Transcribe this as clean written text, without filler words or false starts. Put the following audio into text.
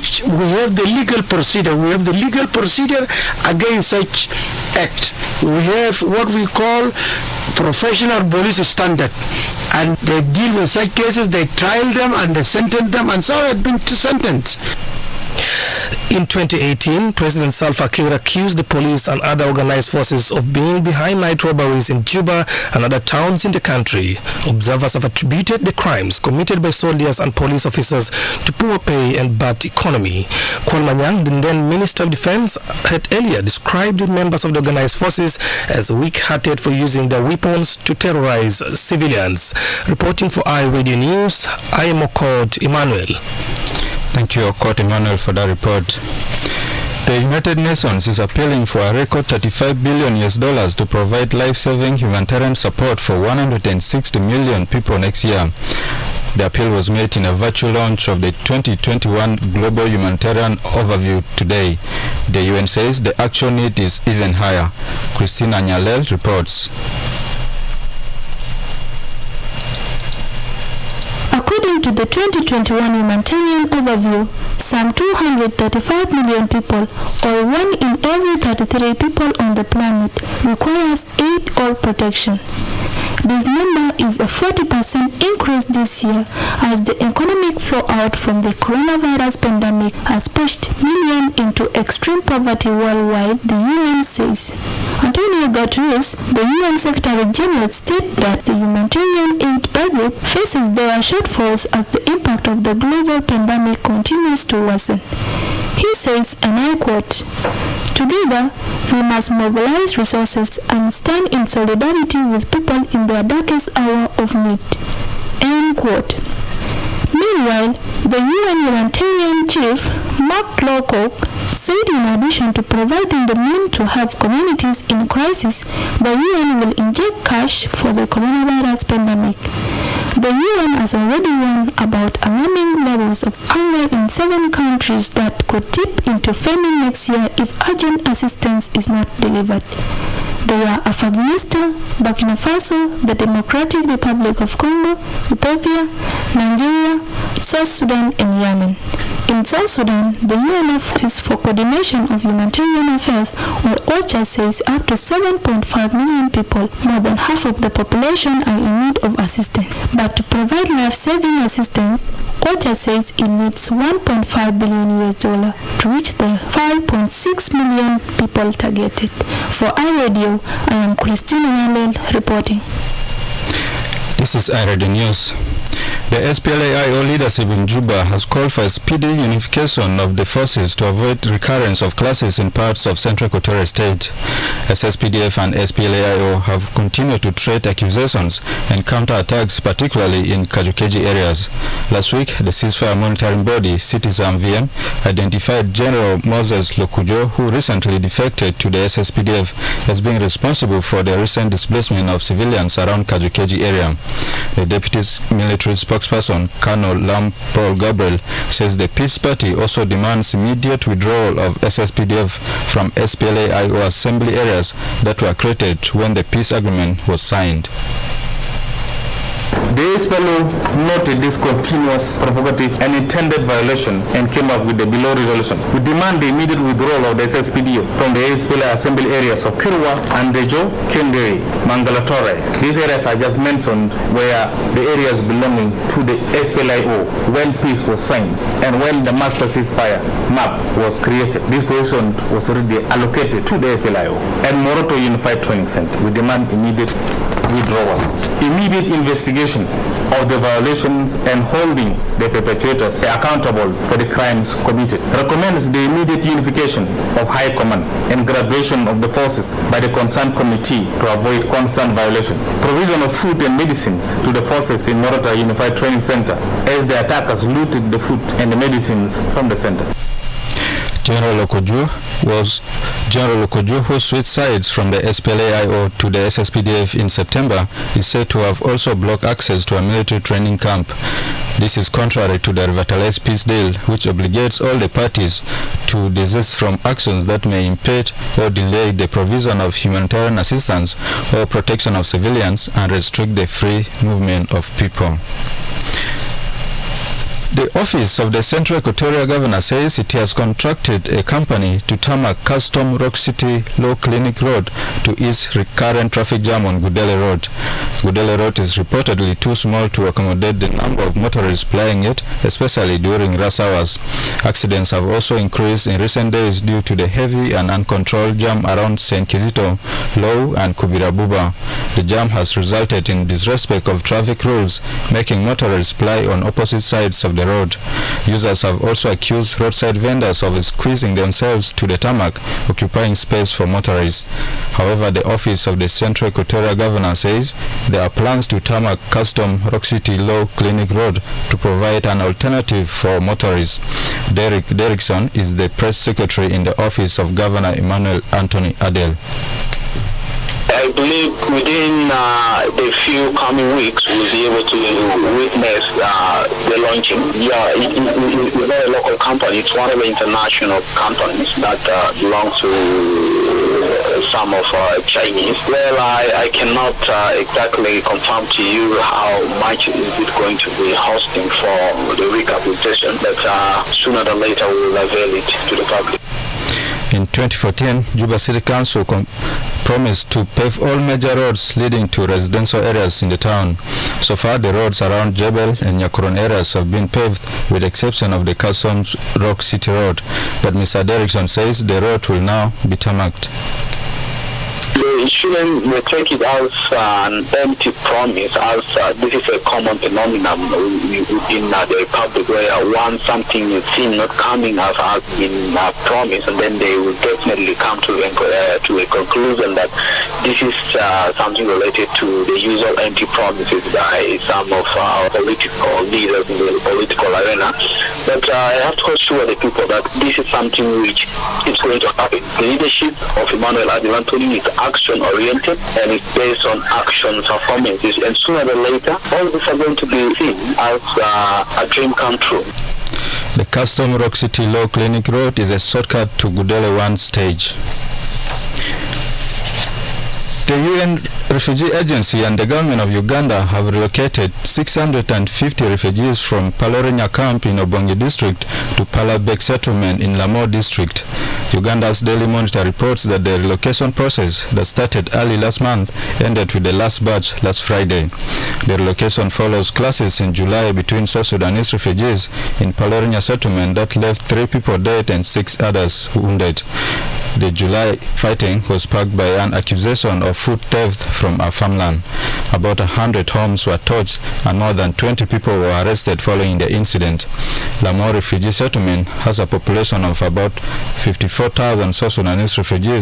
which we have the legal procedure. We have the legal procedure against such act. We have what we call professional police standard, and they deal with such cases, they trial them and they sentence them, and so have been sentenced. In 2018, President Salva Kiir accused the police and other organized forces of being behind night robberies in Juba and other towns in the country. Observers have attributed the crimes committed by soldiers and police officers to poor pay and bad economy. Kwal Manyang, the then Minister of Defense, had earlier described the members of the organized forces as weak-hearted for using their weapons to terrorize civilians. Reporting for iRadio News, I am Okot Emmanuel. Thank you, Okot Emmanuel, for that report. The United Nations is appealing for a record $35 billion to provide life-saving humanitarian support for 160 million people next year. The appeal was made in a virtual launch of the 2021 Global Humanitarian Overview today. The UN says the actual need is even higher. Christina Nyalel reports. According to the 2021 Humanitarian Overview, some 235 million people, or 1 in every 33 people on the planet, requires aid or protection. This number is a 40% increase this year as the economic fallout from the coronavirus pandemic has pushed millions into extreme poverty worldwide, the UN says. Antonio Guterres, the UN Secretary General, stated that the humanitarian aid budget faces their shortfalls as the impact of the global pandemic continues to worsen. He says, and I quote, "Together, we must mobilize resources and stand in solidarity with people in their darkest hour of need." End quote. Meanwhile, the UN humanitarian chief, Mark Lowcock, said in addition to providing the means to help communities in crisis, the UN will inject cash for the coronavirus pandemic. The UN has already warned about alarming levels of hunger in 7 countries that could tip into famine next year if urgent assistance is not delivered. They are Afghanistan, Burkina Faso, the Democratic Republic of Congo, Ethiopia, Nigeria, South Sudan, and Yemen. In South Sudan, the UN Office for Coordination of Humanitarian Affairs, or OCHA, says up to 7.5 million people, more than half of the population, are in need of assistance. But to provide life-saving assistance, OCHA says it needs $1.5 billion to reach the 5.6 million people targeted. For iRadio, I am Christina Nyalel reporting. This is iRadio News. The SPLA-IO leadership in Juba has called for a speedy unification of the forces to avoid recurrence of clashes in parts of Central Equatorial State. SSPDF and SPLA-IO have continued to trade accusations and counter-attacks, particularly in Kajukeji areas. Last week, the ceasefire monitoring body, Citizen VM, identified General Moses Lokujo, who recently defected to the SSPDF, as being responsible for the recent displacement of civilians around Kajukeji area. The deputy military spokesperson, Colonel Lam Paul Gabriel, says the Peace Party also demands immediate withdrawal of SSPDF from SPLA-IO assembly areas that were created when the peace agreement was signed. The SPLA noted this continuous, provocative and intended violation and came up with the below resolution. We demand the immediate withdrawal of the SSPDF from the SPLA assembly areas of Kirwa, Andejo, Kendere, Mangalatore. These areas I just mentioned were the areas belonging to the SPLA-IO when peace was signed and when the master ceasefire map was created. This position was already allocated to the SPLA-IO and Moroto Unified Training Center. We demand immediate withdrawal, immediate investigation of the violations and holding the perpetrators accountable for the crimes committed. Recommends the immediate unification of High Command and graduation of the forces by the concerned committee to avoid constant violation. Provision of food and medicines to the forces in Morata Unified Training Center as the attackers looted the food and the medicines from the center. General Lokojo, who switched sides from the SPLA-IO to the SSPDF in September, is said to have also blocked access to a military training camp. This is contrary to the revitalized peace deal, which obligates all the parties to desist from actions that may impede or delay the provision of humanitarian assistance or protection of civilians and restrict the free movement of people. The office of the Central Equatorial Governor says it has contracted a company to tarmac custom Rock City Law Clinic Road to ease recurrent traffic jam on Gudele Road. Gudele Road is reportedly too small to accommodate the number of motorists plying it, especially during rush hours. Accidents have also increased in recent days due to the heavy and uncontrolled jam around St. Kizito, Low and Kubirabuba. The jam has resulted in disrespect of traffic rules, making motorists ply on opposite sides of the road. Users have also accused roadside vendors of squeezing themselves to the tarmac, occupying space for motorists. However, the office of the Central Equatorial Governor says there are plans to tarmac custom Rock City Law Clinic Road to provide an alternative for motorists. Derek Derrickson is the press secretary in the office of Governor Emmanuel Anthony Adel. I believe within the few coming weeks we'll be able to witness the launching. Yeah, it's not a local company. It's one of the international companies that belong to some of Chinese. Well, I cannot exactly confirm to you how much is it going to be hosting for the rehabilitation, but sooner than later we will avail it to the public. In 2014, Juba City Council promised to pave all major roads leading to residential areas in the town. So far, the roads around Jebel and Nyakuron areas have been paved, with the exception of the Customs Rock City Road. But Mr. Derrickson says the road will now be tarmacked. They shouldn't take it as an empty promise, as this is a common phenomenon within the public, where once something is seen not coming as has been promised, and then they will definitely come to a conclusion that this is something related to the usual empty promises by some of our political leaders in the political arena. But I have to assure the people that this is something which is going to happen. The leadership of Emmanuel Anthony is action-oriented, and it's based on action performances, and sooner or later all this are going to be seen as a dream come true. The Custom Rock City Law Clinic Road is a shortcut to Gudele 1 stage. The UN Refugee Agency and the government of Uganda have relocated 650 refugees from Palorenya camp in Obongi district to Palabek settlement in Lamor district. Uganda's Daily Monitor reports that the relocation process that started early last month ended with the last batch last Friday. The relocation follows clashes in July between South Sudanese refugees in Palorenya settlement that left 3 people dead and 6 others wounded. The July fighting was sparked by an accusation of food theft from a farmland. About 100 homes were torched and more than 20 people were arrested following the incident. Lamor refugee settlement has a population of about 54,000 South Sudanese refugees